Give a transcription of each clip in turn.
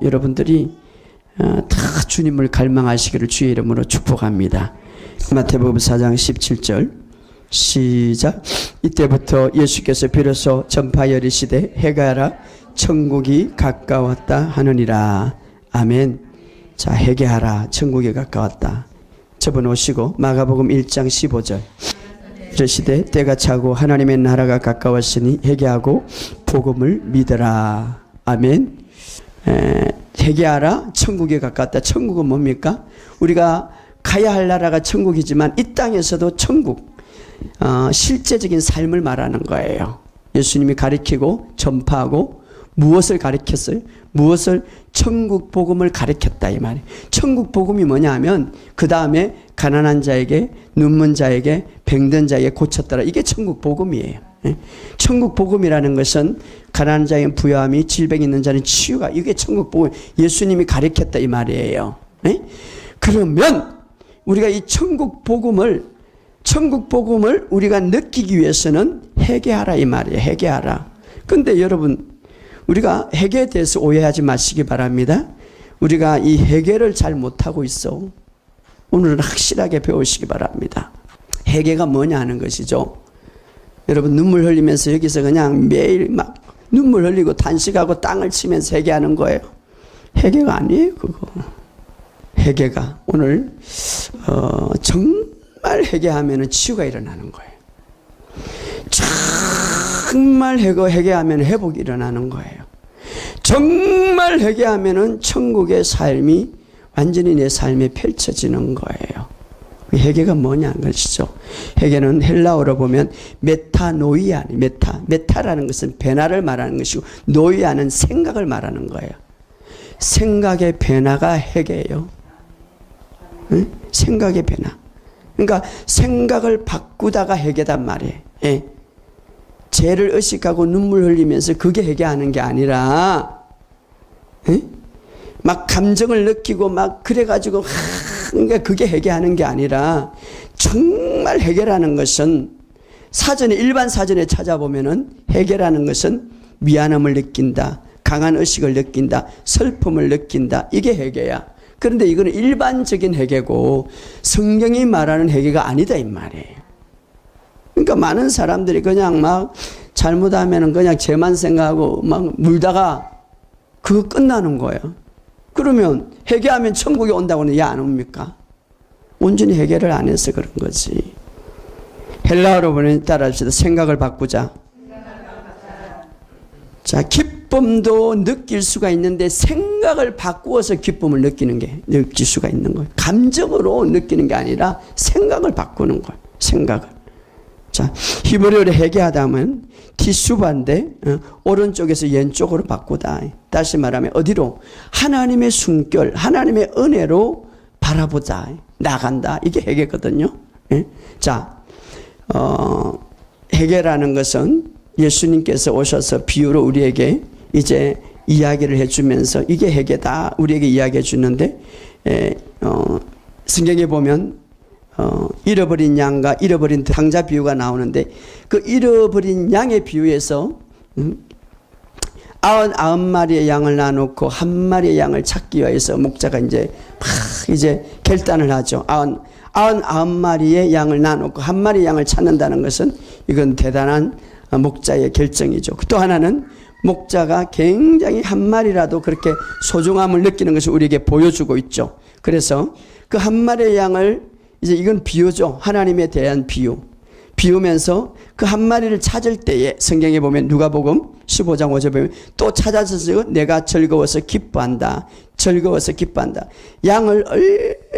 여러분들이 다 주님을 갈망하시기를 주의 이름으로 축복합니다. 마태복음 4장 17절 시작. 이때부터 예수께서 비로소 전파하여 이르시되 해가 하라 천국이 가까웠다 하느니라. 아멘. 자, 회개하라 천국이 가까웠다. 접어놓으시고 마가복음 1장 15절 이르시되 때가 차고 하나님의 나라가 가까웠으니 회개하고 복음을 믿으라. 아멘. 회개하라 천국에 가깝다. 천국은 뭡니까? 우리가 가야 할 나라가 천국이지만 이 땅에서도 천국, 실제적인 삶을 말하는 거예요. 예수님이 가르치고 전파하고 무엇을 가르쳤어요? 무엇을? 천국 복음을 가르쳤다 이 말이에요. 천국 복음이 뭐냐 하면 그 다음에 가난한 자에게, 눈먼 자에게, 병든 자에게 고쳤더라. 이게 천국 복음이에요. 천국 복음이라는 것은 가난한 자에게 부요함이, 질병 있는 자는 치유가, 이게 천국 복음, 예수님이 가르쳤다 이 말이에요. 그러면 우리가 이 천국 복음을 우리가 느끼기 위해서는 회개하라 이 말이에요. 회개하라. 근데 여러분, 우리가 회개에 대해서 오해하지 마시기 바랍니다. 우리가 이 회개를 잘 못하고 있어. 오늘은 확실하게 배우시기 바랍니다. 회개가 뭐냐 하는 것이죠. 여러분, 눈물 흘리면서 여기서 그냥 매일 막 눈물 흘리고 단식하고 땅을 치면서 회개하는 거예요. 회개가 아니에요, 그거. 회개가 오늘 정말 회개하면 치유가 일어나는 거예요. 정말 회개하면 회복이 일어나는 거예요. 정말 회개하면 천국의 삶이 완전히 내 삶에 펼쳐지는 거예요. 회개가 뭐냐는 것이죠. 회개는 헬라어로 보면 메타노이아, 메타라는 것은 변화를 말하는 것이고 노이아는 생각을 말하는 거예요. 생각의 변화가 회개예요. 응? 생각의 변화. 그러니까 생각을 바꾸다가 회개단 말이에요. 예. 죄를 의식하고 눈물 흘리면서 그게 회개하는 게 아니라, 예? 막 감정을 느끼고 막 그래가지고 그러니까 그게 회개하는 게 아니라, 정말 회개라는 것은 사전에, 일반 사전에 찾아보면은 회개라는 것은 미안함을 느낀다, 강한 의식을 느낀다, 슬픔을 느낀다, 이게 회개야. 그런데 이거는 일반적인 회개고 성경이 말하는 회개가 아니다 이 말이에요. 그러니까 많은 사람들이 그냥 막 잘못하면은 그냥 죄만 생각하고 막 물다가 그거 끝나는 거예요. 그러면 회개하면 천국에 온다고는 왜 안 옵니까? 온전히 회개를 안 해서 그런 거지. 헬라어로 보면 따라합시다. 생각을 바꾸자. 자, 기쁨도 느낄 수가 있는데 생각을 바꾸어서 기쁨을 느낄 수가 있는 거예요. 감정으로 느끼는 게 아니라 생각을 바꾸는 거예요. 생각을. 자, 히브리어로 회개하다 하면 티슈바인데 오른쪽에서 왼쪽으로 바꾸다. 다시 말하면 어디로? 하나님의 숨결, 하나님의 은혜로 바라보자. 나간다. 이게 회개거든요. 자, 회개라는 것은 예수님께서 오셔서 비유로 우리에게 이제 이야기를 해주면서 이게 회개다 우리에게 이야기해 주는데, 성경에 보면 잃어버린 양과 잃어버린 탕자 비유가 나오는데, 그 잃어버린 양의 비유에서 99마리의 양을 놔놓고 한 마리의 양을 찾기 위해서 목자가 이제 결단을 하죠. 99마리의 양을 놔놓고 한 마리의 양을 찾는다는 것은 이건 대단한 목자의 결정이죠. 또 하나는 목자가 굉장히 한 마리라도 그렇게 소중함을 느끼는 것을 우리에게 보여주고 있죠. 그래서 그 한 마리의 양을 이제 이건 비유죠. 하나님에 대한 비유. 비우면서 그 한 마리를 찾을 때에 성경에 보면 누가복음 15장 5절 보면 또 찾아서 내가 즐거워서 기뻐한다. 즐거워서 기뻐한다. 양을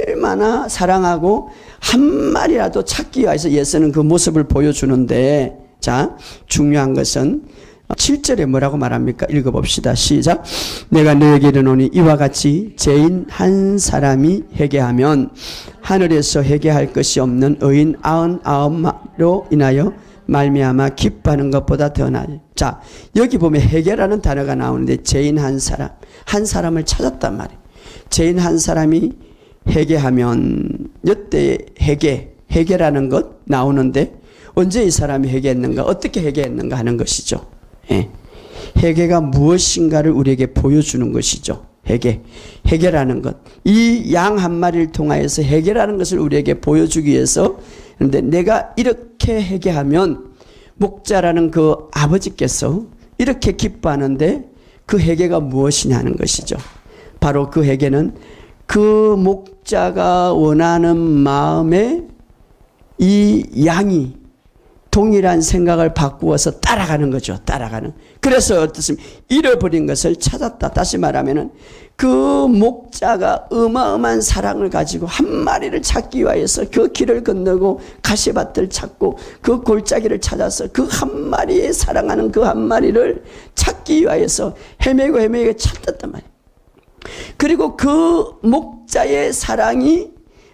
얼마나 사랑하고 한 마리라도 찾기 위해서 예수는 그 모습을 보여주는데, 자, 중요한 것은 7절에 뭐라고 말합니까? 읽어봅시다. 시작. 내가 너에게 이르노니 이와 같이 죄인 한 사람이 회개하면 하늘에서 회개할 것이 없는 의인 99마리로 인하여 말미암아 기뻐하는 것보다 더 나아요. 자, 여기 보면 회개라는 단어가 나오는데 죄인 한 사람을 찾았단 말이에요. 죄인 한 사람이 회개하면, 이때 회개라는 것 나오는데 언제 이 사람이 회개했는가, 어떻게 회개했는가 하는 것이죠. 회개가 무엇인가를 우리에게 보여주는 것이죠. 회개라는 것. 이 양 한 마리를 통하여서 회개라는 것을 우리에게 보여주기 위해서. 그런데 내가 이렇게 회개하면 목자라는 그 아버지께서 이렇게 기뻐하는데 그 회개가 무엇이냐는 것이죠. 바로 그 회개는 그 목자가 원하는 마음에 이 양이 동일한 생각을 바꾸어서 따라가는 거죠. 따라가는. 그래서 어떻습니까? 잃어버린 것을 찾았다. 다시 말하면은 그 목자가 어마어마한 사랑을 가지고 한 마리를 찾기 위해서 그 길을 건너고 가시밭을 찾고 그 골짜기를 찾아서 그 한 마리에 사랑하는 그 한 마리를 찾기 위해서 헤매고 찾았단 말이에요. 그리고 그 목자의 사랑이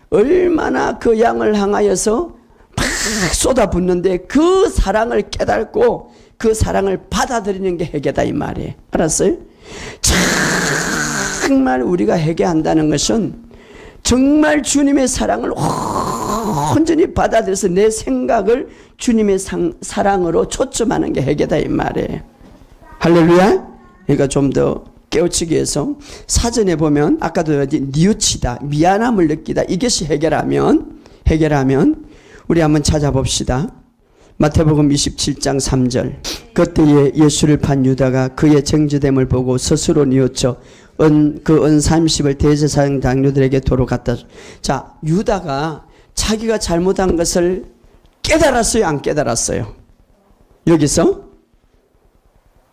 얼마나 그 양을 향하여서 막 쏟아붓는데 그 사랑을 깨닫고 그 사랑을 받아들이는 게 회개다 이 말이에요. 알았어요? 정말 우리가 회개한다는 것은 정말 주님의 사랑을 온전히 받아들여서 내 생각을 주님의 사랑으로 초점하는 게 회개다 이 말이에요. 할렐루야. 그러니까 좀 더 깨우치기 위해서 사전에 보면 아까도 뉘우치다, 미안함을 느끼다, 이것이 회개라면 우리 한번 찾아봅시다. 마태복음 27장 3절. 그때에 예수를 판 유다가 그의 정죄됨을 보고 스스로 뉘우쳐 그 은 30을 대제사장 장로들에게 도로 갖다 줘. 자, 유다가 자기가 잘못한 것을 깨달았어요, 안 깨달았어요? 여기서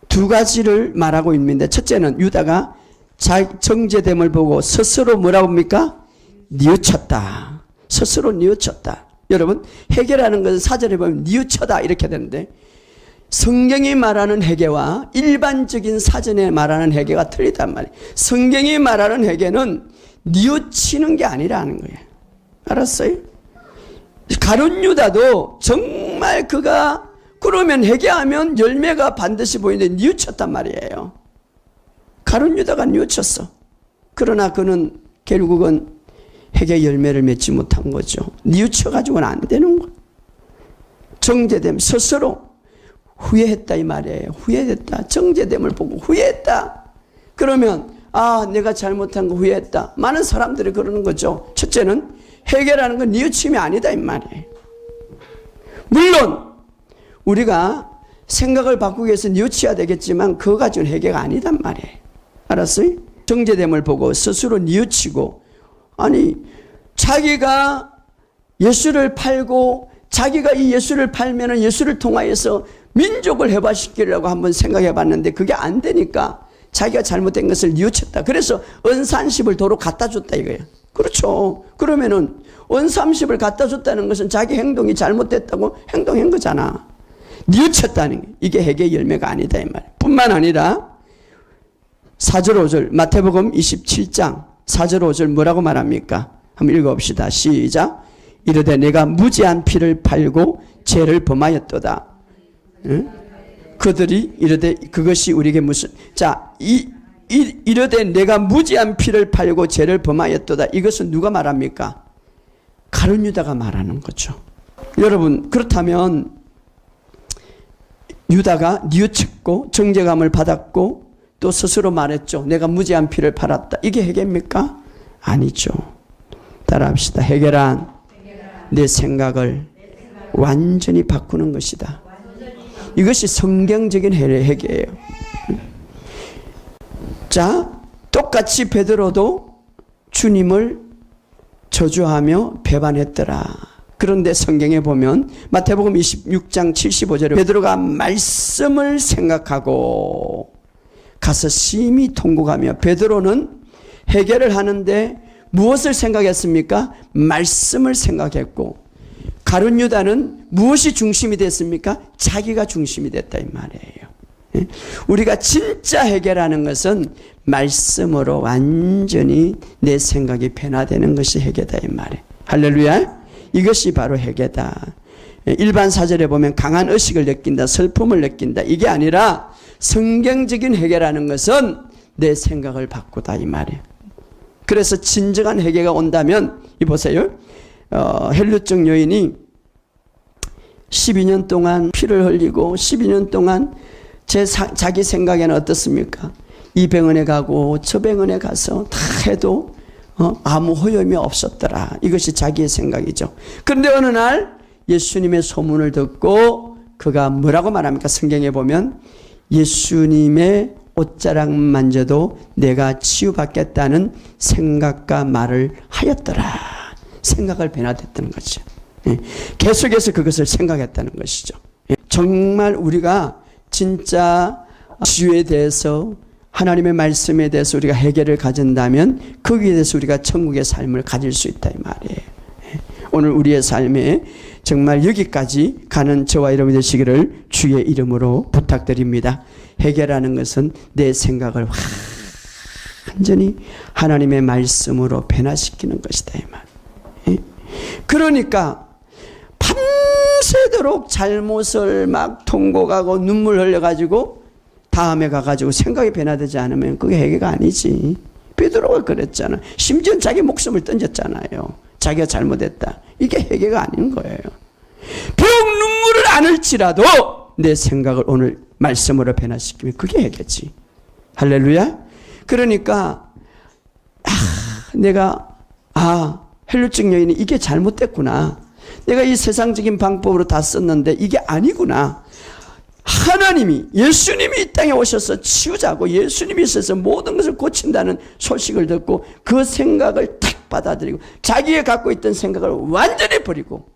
두 가지를 말하고 있는데, 첫째는 유다가 정죄됨을 보고 스스로 뭐라고 합니까? 뉘우쳤다. 스스로 뉘우쳤다. 여러분, 회개라는 것은 사전에 보면 뉘우쳐다 이렇게 되는데, 성경이 말하는 회개와 일반적인 사전에 말하는 회개가 틀리단 말이에요. 성경이 말하는 회개는 뉘우치는 게 아니라는 거예요. 알았어요? 가룟 유다도 정말 그가 그러면 회개하면 열매가 반드시 보이는데 뉘우쳤단 말이에요. 가룟 유다가 뉘우쳤어. 그러나 그는 결국은 회개 열매를 맺지 못한 거죠. 뉘우쳐가지고는 안 되는 거예요. 정죄됨 스스로 후회했다 이 말이에요. 후회했다. 정죄됨을 보고 후회했다. 그러면 내가 잘못한 거 후회했다. 많은 사람들이 그러는 거죠. 첫째는 회개라는 건 뉘우침이 아니다 이 말이에요. 물론 우리가 생각을 바꾸기 위해서 뉘우쳐야 되겠지만 그거 가지고는 회개가 아니단 말이에요. 알았어요? 정죄됨을 보고 스스로 뉘우치고, 아니 자기가 예수를 팔고 자기가 이 예수를 팔면은 예수를 통하여서 민족을 회복시키려고 한번 생각해 봤는데 그게 안 되니까 자기가 잘못된 것을 뉘우쳤다. 그래서 은 30을 도로 갖다 줬다 이거예요. 그렇죠. 그러면은 은 30을 갖다 줬다는 것은 자기 행동이 잘못됐다고 행동한 거잖아. 뉘우쳤다는 게 이게 회개의 열매가 아니다 이 말. 뿐만 아니라 4절 5절 마태복음 27장 4절 5절 뭐라고 말합니까? 한번 읽어봅시다. 시작. 이르되 내가 무지한 피를 팔고 죄를 범하였도다. 응? 그들이 이르되 그것이 우리에게 무슨, 자, 이르되 내가 무지한 피를 팔고 죄를 범하였도다. 이것은 누가 말합니까? 가룟 유다가 말하는 거죠. 여러분, 그렇다면 유다가 뉘우쳤고 정죄감을 받았고 또 스스로 말했죠. 내가 무지한 피를 팔았다. 이게 회개입니까? 아니죠. 따라합시다. 회개란 내 생각을 완전히 바꾸는 것이다. 이것이 성경적인 회개예요. 자, 똑같이 베드로도 주님을 저주하며 배반했더라. 그런데 성경에 보면 마태복음 26장 75절에 베드로가 말씀을 생각하고 가서 심히 통곡하며, 베드로는 회개를 하는데 무엇을 생각했습니까? 말씀을 생각했고, 가룟 유다는 무엇이 중심이 됐습니까? 자기가 중심이 됐다 이 말이에요. 우리가 진짜 회개라는 것은 말씀으로 완전히 내 생각이 변화되는 것이 회개다 이 말이에요. 할렐루야. 이것이 바로 회개다. 일반 사절에 보면 강한 의식을 느낀다, 슬픔을 느낀다, 이게 아니라 성경적인 회개라는 것은 내 생각을 바꾸다 이 말이에요. 그래서 진정한 회개가 온다면, 이 보세요. 헬루증 여인이 12년 동안 피를 흘리고 12년 동안 자기 생각에는 어떻습니까? 이 병원에 가고 저 병원에 가서 다 해도 아무 호염이 없었더라. 이것이 자기의 생각이죠. 그런데 어느 날 예수님의 소문을 듣고 그가 뭐라고 말합니까? 성경에 보면 예수님의 옷자락 만져도 내가 치유받겠다는 생각과 말을 하였더라. 생각을 변화됐다는 거죠. 계속해서 그것을 생각했다는 것이죠. 정말 우리가 진짜 치유에 대해서 하나님의 말씀에 대해서 우리가 해결을 가진다면 거기에 대해서 우리가 천국의 삶을 가질 수 있다 이 말이에요. 오늘 우리의 삶에 정말 여기까지 가는 저와 여러분이 되시기를 주의 이름으로 부탁드립니다. 해결하는 것은 내 생각을 완전히 하나님의 말씀으로 변화시키는 것이다 이 말. 그러니까 밤새도록 잘못을 막 통곡하고 눈물 흘려가지고 다음에 가가지고 생각이 변화되지 않으면 그게 해결가 아니지. 베드로가 그랬잖아. 심지어 자기 목숨을 던졌잖아요. 자기가 잘못했다. 이게 해결가 아닌 거예요. 비록 눈물을 안 흘지라도 내 생각을 오늘 말씀으로 변화시키면 그게 해결이지. 할렐루야. 그러니까 내가 혈루증 여인이 이게 잘못됐구나. 내가 이 세상적인 방법으로 다 썼는데 이게 아니구나. 하나님이 예수님이 이 땅에 오셔서 치유자고 예수님이 있어서 모든 것을 고친다는 소식을 듣고 그 생각을 탁 받아들이고 자기가 갖고 있던 생각을 완전히 버리고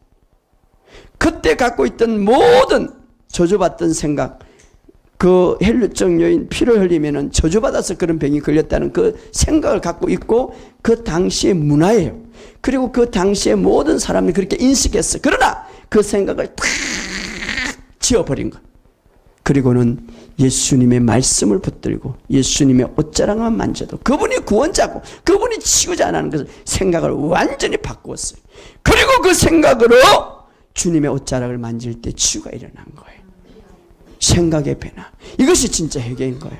그때 갖고 있던 모든 저주받던 생각, 그 혈루증 여인 피를 흘리면은 저주받아서 그런 병이 걸렸다는 그 생각을 갖고 있고 그 당시의 문화예요. 그리고 그 당시의 모든 사람이 그렇게 인식했어. 그러나 그 생각을 탁 지워버린 것. 그리고는 예수님의 말씀을 붙들고 예수님의 옷자락만 만져도 그분이 구원자고 그분이 치유자라는 것을 생각을 완전히 바꾸었어요. 그리고 그 생각으로 주님의 옷자락을 만질 때 치유가 일어난 거예요. 생각의 변화. 이것이 진짜 해결인 거예요.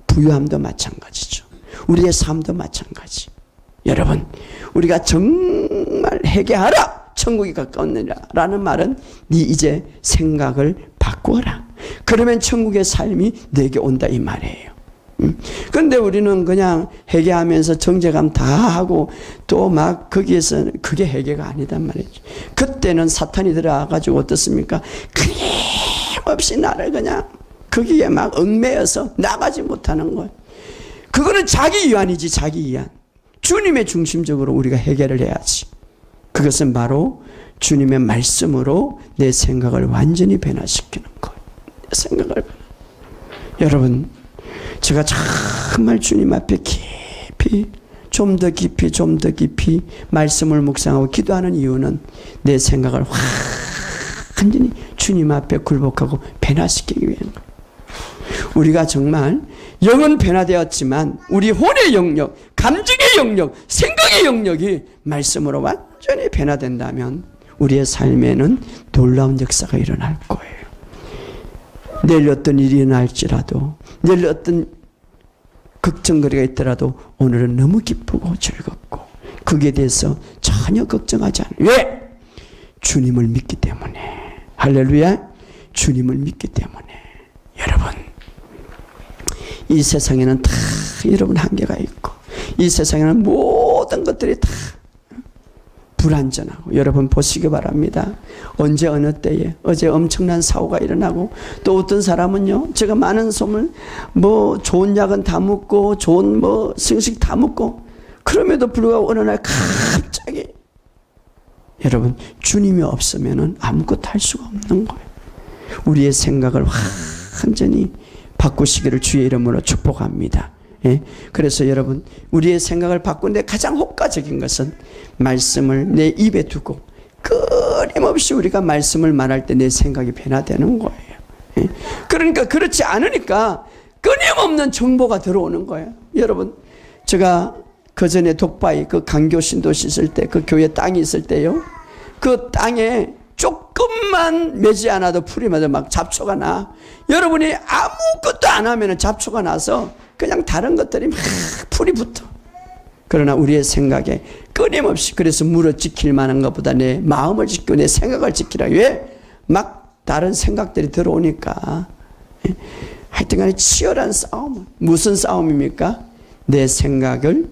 부유함도 마찬가지죠. 우리의 삶도 마찬가지. 여러분, 우리가 정말 회개하라, 천국이 가까웠느니라 라는 말은 네 이제 생각을 바꾸어라. 그러면 천국의 삶이 내게 온다 이 말이에요. 그런데 우리는 그냥 회개하면서 정죄감 다 하고 또 막 거기에서 그게 회개가 아니단 말이죠. 그때는 사탄이 들어와가지고 어떻습니까? 끊임없이 나를 그냥 거기에 막 얽매여서 나가지 못하는 거예요. 그거는 자기 위안이지, 자기 위안. 주님의 중심적으로 우리가 해결을 해야지. 그것은 바로 주님의 말씀으로 내 생각을 완전히 변화시키는 거예요. 내 생각을 여러분, 제가 정말 주님 앞에 깊이 좀 더 깊이 말씀을 묵상하고 기도하는 이유는 내 생각을 완전히 주님 앞에 굴복하고 변화시키기 위한 거예요. 우리가 정말 영은 변화되었지만 우리 혼의 영역, 감정의 영역, 생각의 영역이 말씀으로 완전히 변화된다면 우리의 삶에는 놀라운 역사가 일어날 거예요. 내일 어떤 일이 일어날지라도, 내일 어떤 걱정거리가 있더라도 오늘은 너무 기쁘고 즐겁고 거기에 대해서 전혀 걱정하지 않아요. 왜? 주님을 믿기 때문에. 할렐루야. 주님을 믿기 때문에. 여러분, 이 세상에는 다 여러분 한계가 있고 이 세상에는 모든 것들이 다 불안전하고 여러분 보시기 바랍니다. 언제 어느 때에 어제 엄청난 사고가 일어나고 또 어떤 사람은요, 제가 많은 소문 뭐 좋은 약은 다 먹고 좋은 뭐 승식 다 먹고 그럼에도 불구하고 어느 날 갑자기 여러분 주님이 없으면은 아무것도 할 수가 없는 거예요. 우리의 생각을 완전히 바꾸시기를 주의 이름으로 축복합니다. 예? 그래서 여러분 우리의 생각을 바꾸는데 가장 효과적인 것은 말씀을 내 입에 두고 끊임없이 우리가 말씀을 말할 때 내 생각이 변화되는 거예요. 예? 그러니까 그렇지 않으니까 끊임없는 정보가 들어오는 거예요. 여러분 제가 그전에 독바이 그 강교 신도시 있을 때 그 교회 땅이 있을 때요, 그 땅에 조금만 매지 않아도 풀이마다 막 잡초가 나. 여러분이 아무것도 안 하면 잡초가 나서 그냥 다른 것들이 막 풀이 붙어. 그러나 우리의 생각에 끊임없이 그래서 물어 지킬 만한 것보다 내 마음을 지키고 내 생각을 지키라. 왜? 막 다른 생각들이 들어오니까. 하여튼간에 치열한 싸움. 무슨 싸움입니까? 내 생각을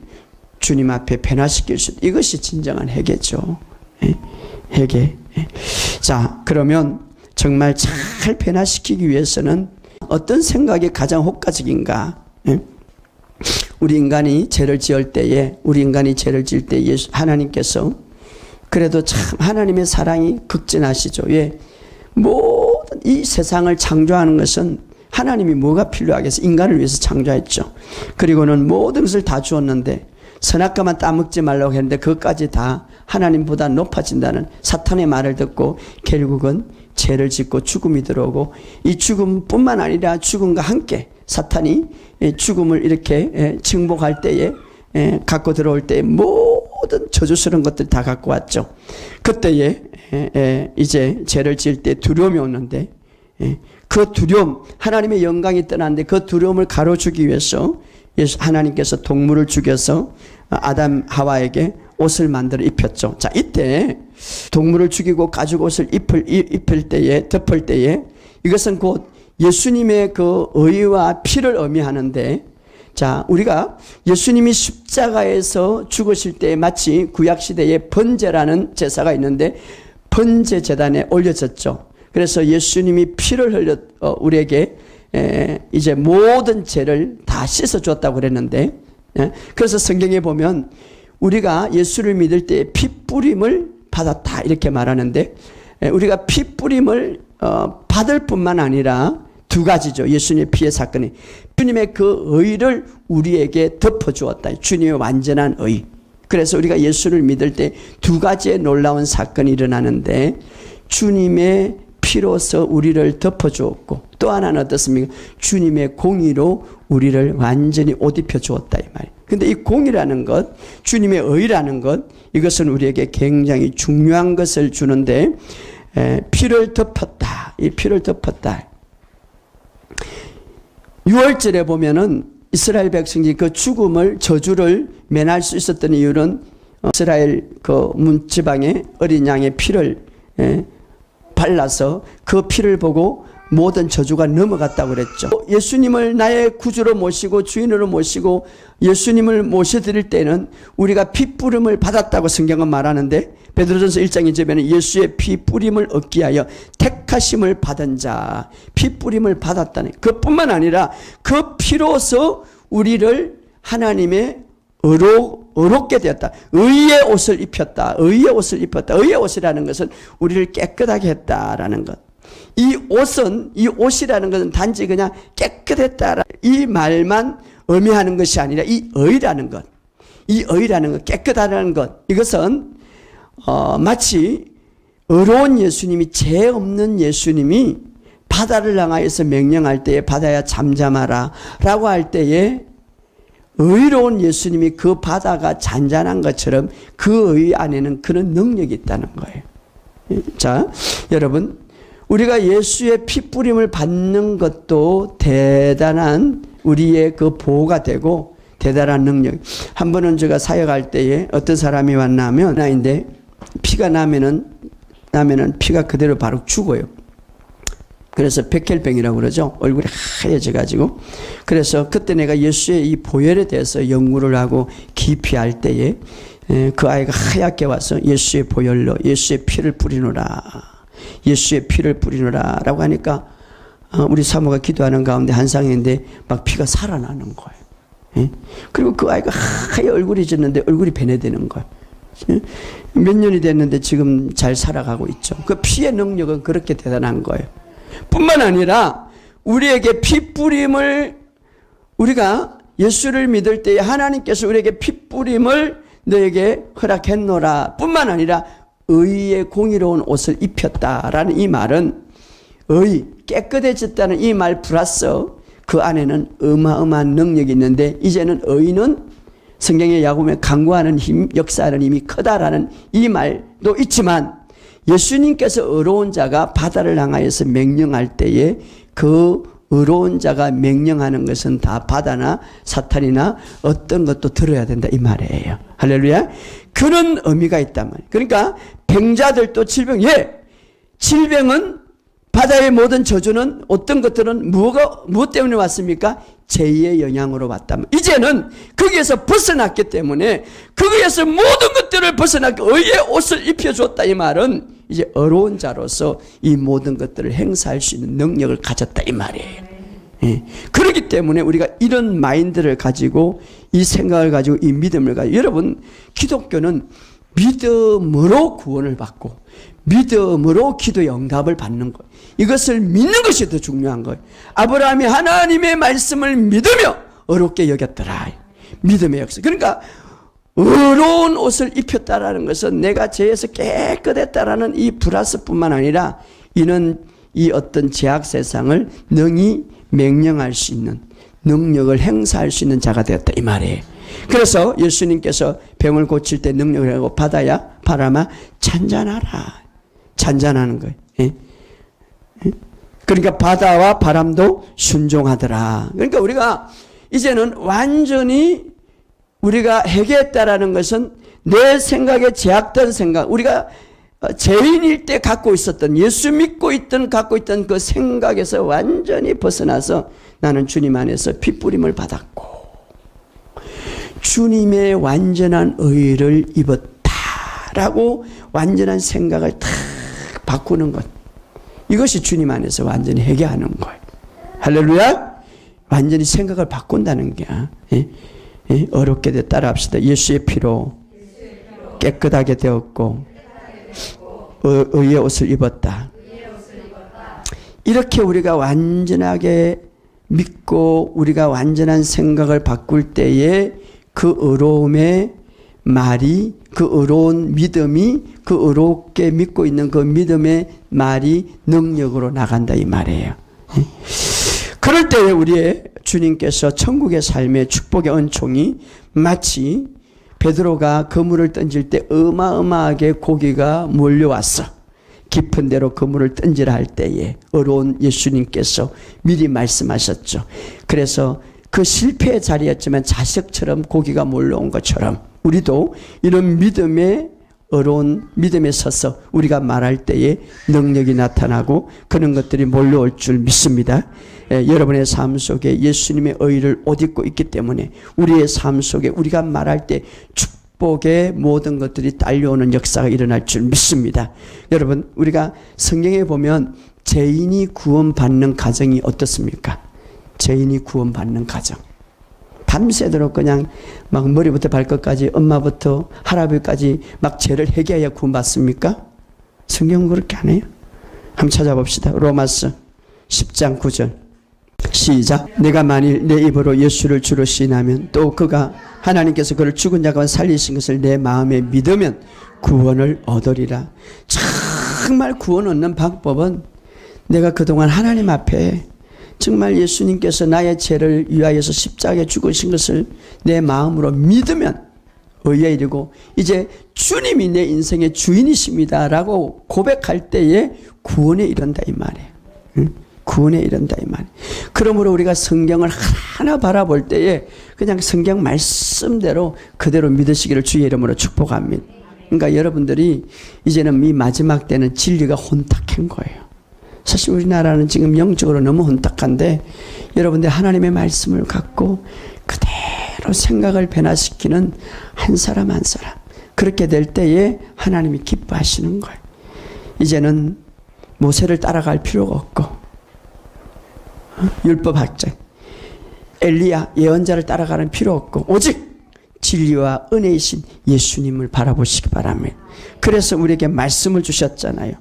주님 앞에 변화시킬 수 있다. 이것이 진정한 회개죠. 회개. 자, 그러면 정말 잘 변화시키기 위해서는 어떤 생각이 가장 효과적인가? 우리 인간이 죄를 지을 때에 하나님께서 그래도 참 하나님의 사랑이 극진하시죠. 왜? 모든 이 세상을 창조하는 것은 하나님이 뭐가 필요하겠어? 인간을 위해서 창조했죠. 그리고는 모든 것을 다 주었는데 선악과만 따먹지 말라고 했는데 그것까지 다 하나님보다 높아진다는 사탄의 말을 듣고 결국은 죄를 짓고 죽음이 들어오고, 이 죽음뿐만 아니라 죽음과 함께 사탄이 죽음을 이렇게 증복할 때에 갖고 들어올 때에 모든 저주스러운 것들 다 갖고 왔죠. 그때에 이제 죄를 지을 때 두려움이 오는데, 그 두려움, 하나님의 영광이 떠났는데 그 두려움을 가로주기 위해서 하나님께서 동물을 죽여서 아담 하와에게 옷을 만들어 입혔죠. 자, 이때 동물을 죽이고 가죽 옷을 덮을 때에 이것은 곧 예수님의 그 의와 피를 의미하는데, 자, 우리가 예수님이 십자가에서 죽으실 때 마치 구약시대에 번제라는 제사가 있는데 번제 제단에 올려졌죠. 그래서 예수님이 피를 흘려 우리에게 이제 모든 죄를 다 씻어줬다고 그랬는데, 그래서 성경에 보면 우리가 예수를 믿을 때 피 뿌림을 받았다 이렇게 말하는데, 우리가 피 뿌림을 받을 뿐만 아니라 두 가지죠. 예수님의 피의 사건이 주님의 그 의를 우리에게 덮어주었다. 주님의 완전한 의. 그래서 우리가 예수를 믿을 때 두 가지의 놀라운 사건이 일어나는데, 주님의 피로서 우리를 덮어주었고, 또 하나는 어떻습니까? 주님의 공의로 우리를 완전히 옷 입혀주었다 이 말이에요. 근데 이 공의라는 것, 주님의 의라는 것, 이것은 우리에게 굉장히 중요한 것을 주는데, 피를 덮었다. 이 피를 덮었다. 6월절에 보면은 이스라엘 백성이 그 죽음을, 저주를 면할 수 있었던 이유는 이스라엘 그 문지방에 어린 양의 피를 발라서 그 피를 보고 모든 저주가 넘어갔다고 그랬죠. 예수님을 나의 구주로 모시고 주인으로 모시고 예수님을 모셔드릴 때는 우리가 피 뿌림을 받았다고 성경은 말하는데, 베드로전서 1장 2절에는 예수의 피 뿌림을 얻기 위하여 택하심을 받은 자, 피 뿌림을 받았다니. 그뿐만 아니라 그 피로서 우리를 하나님의 의롭게 되었다. 의의 옷을 입혔다. 의의 옷을 입혔다. 의의 옷이라는 것은 우리를 깨끗하게 했다라는 것. 이 옷이라는 것은 단지 그냥 깨끗했다 이 말만 의미하는 것이 아니라 이 의라는 것, 깨끗하다는 것, 이것은 마치 의로운 예수님이, 죄 없는 예수님이 바다를 향하여서 명령할 때에 바다야 잠잠하라 라고 할 때에 의로운 예수님이 그 바다가 잔잔한 것처럼 그 의 안에는 그런 능력이 있다는 거예요. 자, 여러분, 우리가 예수의 피 뿌림을 받는 것도 대단한 우리의 그 보호가 되고 대단한 능력. 한 번은 제가 사역할 때에 어떤 사람이 왔냐면, 나인데 피가 나면은 피가 그대로 바로 죽어요. 그래서 백혈병이라고 그러죠. 얼굴이 하얘져가지고. 그래서 그때 내가 예수의 이 보혈에 대해서 연구를 하고 깊이 할 때에 그 아이가 하얗게 와서 예수의 보혈로 예수의 피를 뿌리노라. 예수의 피를 뿌리노라 라고 하니까 우리 사모가 기도하는 가운데 한 상인데 막 피가 살아나는 거예요. 그리고 그 아이가 하얘 얼굴이 졌는데 얼굴이 변해되는 거예요. 몇 년이 됐는데 지금 잘 살아가고 있죠. 그 피의 능력은 그렇게 대단한 거예요. 뿐만 아니라 우리에게 피 뿌림을, 우리가 예수를 믿을 때에 하나님께서 우리에게 피 뿌림을 너에게 허락했노라 뿐만 아니라 의의 공의로운 옷을 입혔다라는 이 말은 의, 깨끗해졌다는 이 말 플러스 그 안에는 어마어마한 능력이 있는데, 이제는 의는 성경에 야고보면 강구하는 힘, 역사하는 힘이 크다라는 이 말도 있지만, 예수님께서 의로운 자가 바다를 향하여서 명령할 때에 그 의로운 자가 명령하는 것은 다 바다나 사탄이나 어떤 것도 들어야 된다 이 말이에요. 할렐루야. 그런 의미가 있단 말이에요. 그러니까 병자들도 질병은 바다의 모든 저주는 어떤 것들은 무엇 때문에 왔습니까? 죄의 영향으로 왔다. 이제는 거기에서 벗어났기 때문에 거기에서 모든 것들을 벗어났기 의의 옷을 입혀줬다. 이 말은 이제 어려운 자로서 이 모든 것들을 행사할 수 있는 능력을 가졌다. 이 말이에요. 예. 그렇기 때문에 우리가 이런 마인드를 가지고 이 생각을 가지고 이 믿음을 가지고 여러분 기독교는 믿음으로 구원을 받고 믿음으로 기도의 응답을 받는 것 이것을 믿는 것이 더 중요한 거예요. 아브라함이 하나님의 말씀을 믿으며 어렵게 여겼더라. 믿음의 역사. 그러니까 어려운 옷을 입혔다라는 것은 내가 죄에서 깨끗했다라는 이 플러스뿐만 아니라 이는 이 어떤 죄악 세상을 능히 맹령할 수 있는 능력을 행사할 수 있는 자가 되었다 이 말이에요. 그래서 예수님께서 병을 고칠 때 능력을 하고 바다야 바람아 잔잔하라. 잔잔하는 거예요. 예? 그러니까 바다와 바람도 순종하더라. 그러니까 우리가 이제는 완전히 우리가 회개했다라는 것은 내 생각에 제약된 생각, 우리가 죄인일 때 갖고 있었던 예수 믿고 있던 갖고 있던 그 생각에서 완전히 벗어나서 나는 주님 안에서 핏부림을 받았고 주님의 완전한 의를 입었다라고 완전한 생각을 탁 바꾸는 것. 이것이 주님 안에서 완전히 회개하는 거예요. 할렐루야. 완전히 생각을 바꾼다는 게 예? 예? 어렵게 따라합시다. 예수의 피로 깨끗하게 되었고 의의 옷을 입었다. 이렇게 우리가 완전하게 믿고 우리가 완전한 생각을 바꿀 때에 그 의로움의 말이 그 의로운 믿음이 그 의롭게 믿고 있는 그 믿음의 말이 능력으로 나간다 이 말이에요. 그럴 때 우리의 주님께서 천국의 삶의 축복의 은총이 마치 베드로가 그물을 던질 때 어마어마하게 고기가 몰려왔어. 깊은 데로 그물을 던지라 할 때에 어려운 예수님께서 미리 말씀하셨죠. 그래서 그 실패의 자리였지만 자석처럼 고기가 몰려온 것처럼 우리도 이런 믿음의 어려운 믿음에 서서 우리가 말할 때에 능력이 나타나고 그런 것들이 몰려올 줄 믿습니다. 여러분의 삶 속에 예수님의 의를 옷 입고 있기 때문에 우리의 삶 속에 우리가 말할 때 축복의 모든 것들이 딸려오는 역사가 일어날 줄 믿습니다. 여러분 우리가 성경에 보면 죄인이 구원받는 가정이 어떻습니까? 죄인이 구원받는 가정. 밤새도록 그냥 막 머리부터 발끝까지 엄마부터 할아버지까지 막 죄를 회개해야 구원받습니까? 성경은 그렇게 안 해요. 한번 찾아봅시다. 로마서 10장 9절 시작. 내가 만일 내 입으로 예수를 주로 시인하면 또 그가 하나님께서 그를 죽은 자 가운데 살리신 것을 내 마음에 믿으면 구원을 얻으리라. 정말 구원 얻는 방법은 내가 그동안 하나님 앞에 정말 예수님께서 나의 죄를 위하여서 십자가에 죽으신 것을 내 마음으로 믿으면 의의 일이고 이제 주님이 내 인생의 주인이십니다 라고 고백할 때에 구원에 이른다 이 말이에요. 응? 구원에 이른다 이 말이에요. 그러므로 우리가 성경을 하나 바라볼 때에 그냥 성경 말씀대로 그대로 믿으시기를 주의 이름으로 축복합니다. 그러니까 여러분들이 이제는 이 마지막 때는 진리가 혼탁한 거예요. 사실 우리나라는 지금 영적으로 너무 혼탁한데 여러분들 하나님의 말씀을 갖고 그대로 생각을 변화시키는 한 사람 한 사람 그렇게 될 때에 하나님이 기뻐하시는 거예요. 이제는 모세를 따라갈 필요가 없고 율법학자 엘리야 예언자를 따라가는 필요 없고 오직 진리와 은혜이신 예수님을 바라보시기 바랍니다. 그래서 우리에게 말씀을 주셨잖아요.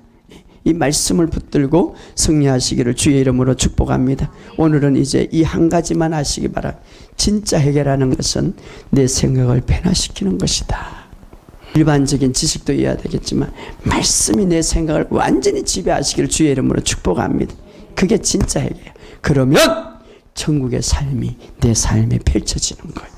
이 말씀을 붙들고 승리하시기를 주의 이름으로 축복합니다. 오늘은 이제 이 한 가지만 하시기 바랍니다. 진짜 해결하는 것은 내 생각을 변화시키는 것이다. 일반적인 지식도 이해해야 되겠지만 말씀이 내 생각을 완전히 지배하시기를 주의 이름으로 축복합니다. 그게 진짜 해결이에요. 그러면 천국의 삶이 내 삶에 펼쳐지는 거예요.